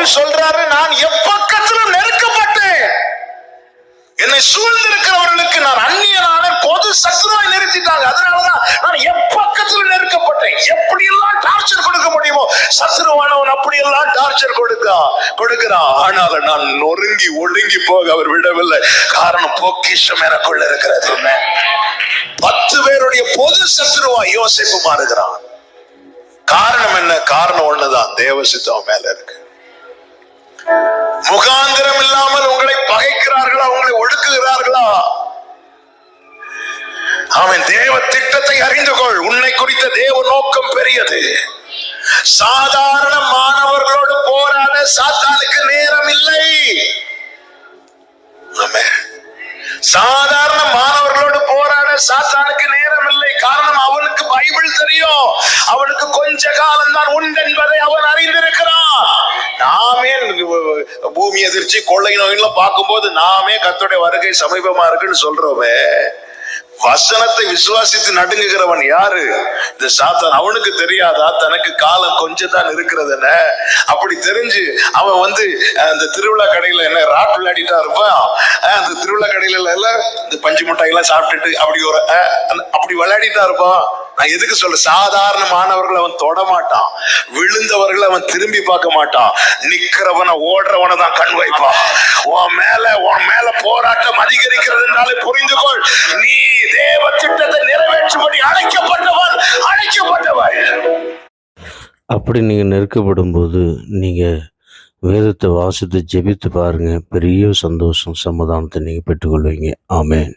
பவுல் சொல்றாரு, நான் எப்பக்கத்திலும் நெருக்கப்பட்டேன். என்னை சூழ்ந்திருக்கிறவர்களுக்கு நான் அந்நியனான, பொது சத்துருவாய் நிறுத்திட்டாங்க. அதனாலதான் நான் எப்பக்கத்திலும் நெருக்கப்பட்டேன். எப்படி எல்லாம் டார்ச்சர் கொடுக்க முடியுமோ சத்துருவானவன் அப்படியெல்லாம் டார்ச்சர் கொடுக்கிறான். ஆனால் நான் நொறுங்கி ஒடுங்கி போக அவர் விடவில்லை. காரணம், பொக்கிஷம் எனக்குள்ள இருக்கிறது. 10 பேருடைய பொது சத்துருவாய் யோசேப்பு மாறுகிறான். காரணம் என்ன? காரணம் ஒண்ணுதான், தேவ சித்தம் மேல இருக்கு. முகாந்திரம் இல்லாமல் உங்களை பகைக்கிறார்களா, உங்களை ஒடுக்குகிறார்களா? அவன் தேவ திட்டத்தை அறிந்து கொள். உன்னை குறித்த தேவ நோக்கம் பெரியது. சாதாரண மாணவர்களோடு போராட சாத்தானுக்கு நேரம் இல்லை. சாதாரண மாணவர்களோடு போராட சாத்தானுக்கு நேரம் இல்லை. காரணம், அவனுக்கு பைபிள் தெரியும். அவனுக்கு கொஞ்ச காலம் தான் உண்டு என்பதை அவன் அறிந்திருக்கிறான். நாமே பூமி எதிர்ச்சி, கொள்ளை நோயெல்லாம் பார்க்கும்போது நாமே கர்த்தருடைய வருகை சமீபமா இருக்குன்னு சொல்றோமே. வசனத்தை விசுவாசித்து நடுங்குகிறவன் யாரு? இந்த சாத்தான். அவனுக்கு தெரியாதா தனக்கு காலம் கொஞ்சம் தான் இருக்கிறதுன? அப்படி தெரிஞ்சு அவன் அந்த திருவிழா கடையில என்ன ராட் விளையாடிட்டா இருப்பான். அந்த திருவிழா கடையில எல்லாம் இந்த பஞ்சு மிட்டாய் எல்லாம் சாப்பிட்டுட்டு அப்படி விளையாடிட்டா இருப்பான். நான் எதுக்கு சொல்ல, சாதாரண மாணவர்கள் அவன் தொட மாட்டான். விழுந்தவர்கள் அவன் திரும்பி பார்க்க மாட்டான். நிக்கிறவனை ஓடுறவனை தான் கண் வைப்பான். உன் மேல போராட்டம் அதிகரிக்கிறதுனால புரிந்து கொள், நீ தேவ திட்டத்தை நிறைவேற்றும்படி அழைக்கப்பட்டவன். அப்படி நீங்கள் நெருக்கப்படும் போது நீங்கள் வேதத்தை வாசித்து ஜெபித்து பாருங்கள். பெரிய சந்தோஷம், சமாதானத்தை நீங்கள் பெற்றுக்கொள்வீங்க. ஆமென்.